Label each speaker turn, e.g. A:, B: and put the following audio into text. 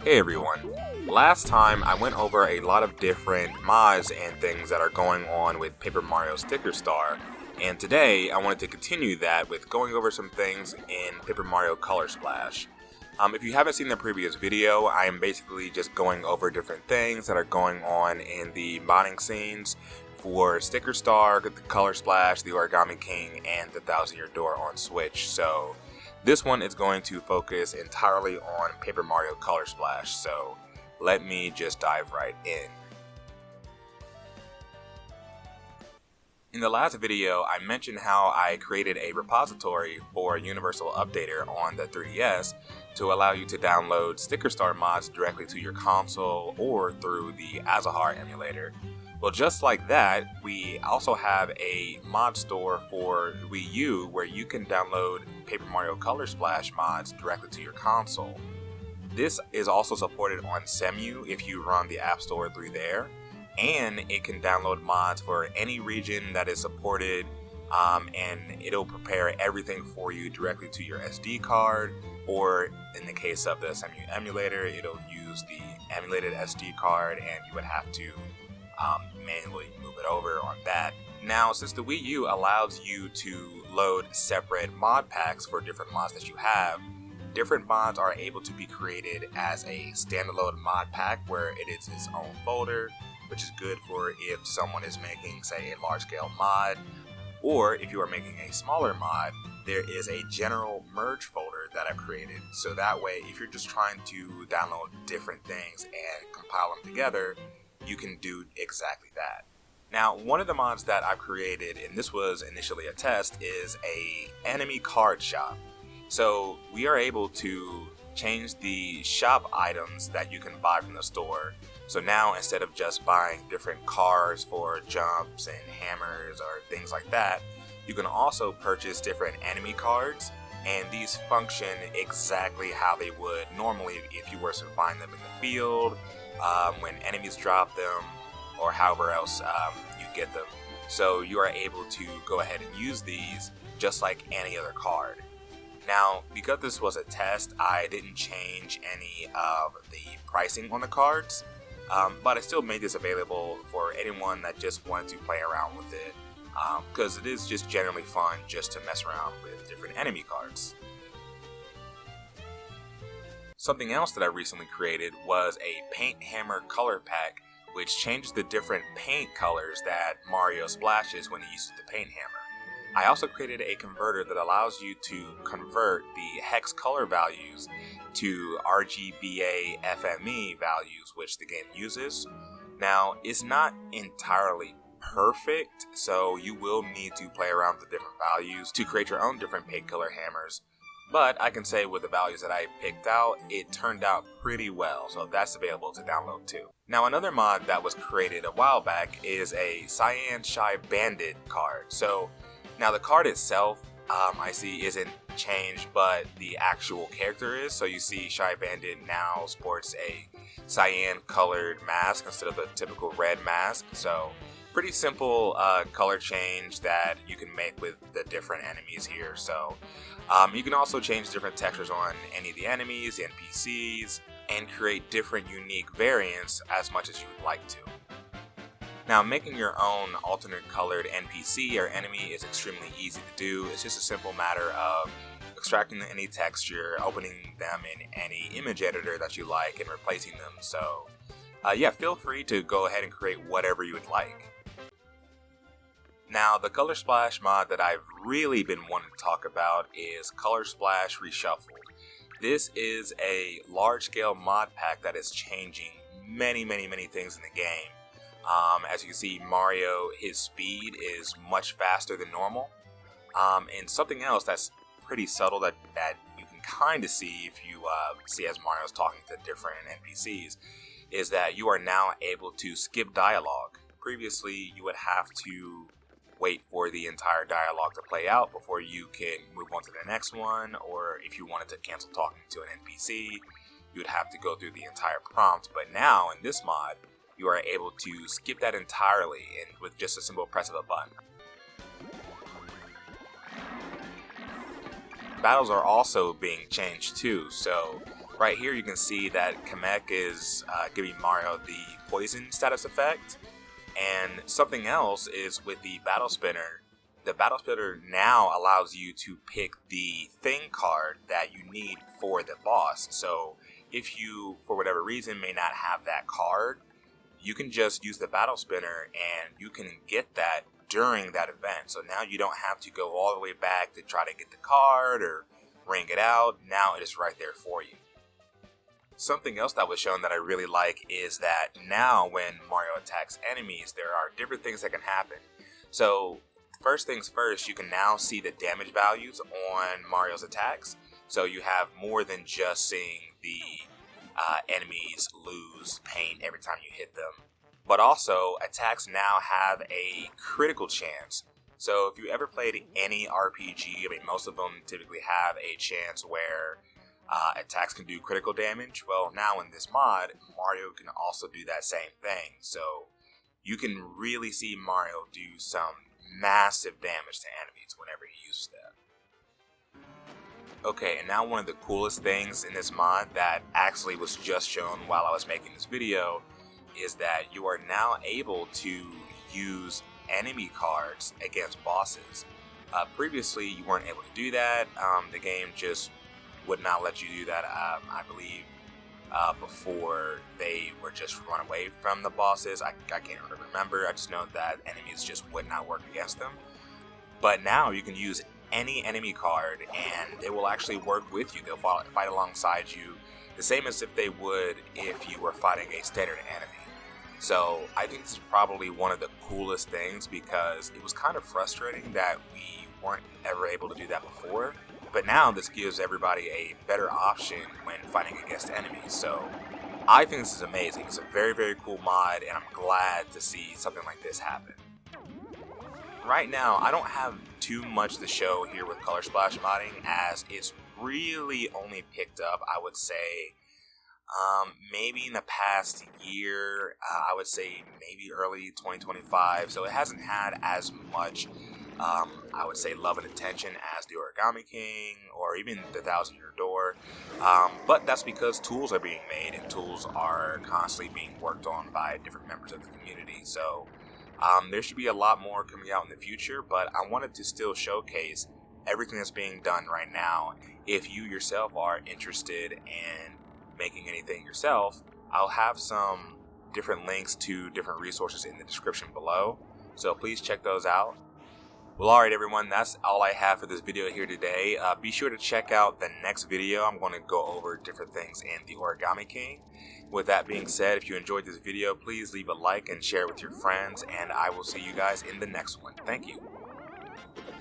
A: Hey everyone, last time I went over a lot of different mods and things that are going on with Paper Mario Sticker Star, and today I wanted to continue that with going over some things in Paper Mario Color Splash. If you haven't seen the previous video, I am basically just going over different things that are going on in the modding scenes for Sticker Star, the Color Splash, the Origami King, and the Thousand Year Door on Switch. So this one is going to focus entirely on Paper Mario Color Splash, so let me just dive right in. In the last video, I mentioned how I created a repository for Universal Updater on the 3DS to allow you to download Sticker Star mods directly to your console or through the Azahar emulator. Well, just like that, we also have a mod store for Wii U where you can download Paper Mario Color Splash mods directly to your console. This is also supported on Cemu if you run the App Store through there, and it can download mods for any region that is supported, and it'll prepare everything for you directly to your SD card, or in the case of the Cemu emulator, it'll use the emulated SD card and you would have to manually move it over on that. Now, since the Wii U allows you to load separate mod packs for different mods that you have, different mods are able to be created as a standalone mod pack where it is its own folder, which is good for if someone is making, say, a large-scale mod, or if you are making a smaller mod, there is a general merge folder that I've created. So that way, if you're just trying to download different things and compile them together, you can do exactly that. Now, one of the mods that I've created, and this was initially a test, is a enemy card shop. So we are able to change the shop items that you can buy from the store. So now, instead of just buying different cars for jumps and hammers or things like that, you can also purchase different enemy cards, and these function exactly how they would normally if you were to find them in the field, when enemies drop them, or however else you get them. So you are able to go ahead and use these just like any other card. Now, because this was a test, I didn't change any of the pricing on the cards, but I still made this available for anyone that just wanted to play around with it, because it is just generally fun just to mess around with different enemy cards. Something else that I recently created was a paint hammer color pack, which changes the different paint colors that Mario splashes when he uses the paint hammer. I also created a converter that allows you to convert the hex color values to RGBA FME values, which the game uses. Now, it's not entirely perfect, so you will need to play around with the different values to create your own different paint color hammers. But I can say with the values that I picked out, it turned out pretty well, so that's available to download too. Now, another mod that was created a while back is a Cyan Shy Bandit card. So now the card itself, I see isn't changed, but the actual character is. So you see Shy Bandit now sports a cyan colored mask instead of the typical red mask. So pretty simple color change that you can make with the different enemies here. So you can also change different textures on any of the enemies, the NPCs, and create different unique variants as much as you would like to. Now, making your own alternate colored NPC or enemy is extremely easy to do. It's just a simple matter of extracting any texture, opening them in any image editor that you like, and replacing them. So yeah, feel free to go ahead and create whatever you would like. Now, the Color Splash mod that I've really been wanting to talk about is Color Splash Reshuffled. This is a large-scale mod pack that is changing many things in the game. As you can see, Mario, his speed is much faster than normal. And something else that's pretty subtle that you can kind of see if you see as Mario's talking to different NPCs is that you are now able to skip dialogue. Previously, you would have to wait for the entire dialogue to play out before you can move on to the next one, or if you wanted to cancel talking to an NPC, you would have to go through the entire prompt. But now, in this mod, you are able to skip that entirely and with just a simple press of a button. Battles are also being changed too, so Right here you can see that Kamek is giving Mario the poison status effect, and something else is with the Battle Spinner. The Battle Spinner now allows you to pick the thing card that you need for the boss. So if you, for whatever reason, may not have that card, you can just use the Battle Spinner and you can get that during that event. So now you don't have to go all the way back to try to get the card or ring it out. Now it is right there for you. Something else that was shown that I really like is that now when Mario attacks enemies, there are different things that can happen. So first things first, you can now see the damage values on Mario's attacks. So you have more than just seeing the enemies lose pain every time you hit them. But also, attacks now have a critical chance. So if you ever played any RPG, I mean, most of them typically have a chance where attacks can do critical damage. Well, now in this mod, Mario can also do that same thing. So you can really see Mario do some massive damage to enemies whenever he uses that. Okay, and now one of the coolest things in this mod that actually was just shown while I was making this video is that you are now able to use enemy cards against bosses. Previously, you weren't able to do that. The game just would not let you do that, I believe, before they were just run away from the bosses. I can't really remember. I just know that enemies just would not work against them. But now you can use any enemy card and they will actually work with you. They'll fight alongside you, the same as if they would if you were fighting a standard enemy. So I think this is probably one of the coolest things because it was kind of frustrating that we weren't ever able to do that before. But now this gives everybody a better option when fighting against enemies. So I think this is amazing. It's a very, very cool mod, and I'm glad to see something like this happen. Right now, I don't have too much to show here with Color Splash modding, as it's really only picked up, I would say, maybe in the past year. I would say maybe early 2025. So it hasn't had as much I would say love and attention as the Origami King or even the 1,000-Year Door, but that's because tools are being made and tools are constantly being worked on by different members of the community. So there should be a lot more coming out in the future, but I wanted to still showcase everything that's being done right now. If you yourself are interested in making anything yourself, I'll have some different links to different resources in the description below, so please check those out. Well, alright everyone, that's all I have for this video here today. Be sure to check out the next video. I'm going to go over different things in the Origami King. With that being said, if you enjoyed this video, please leave a like and share it with your friends, and I will see you guys in the next one. Thank you.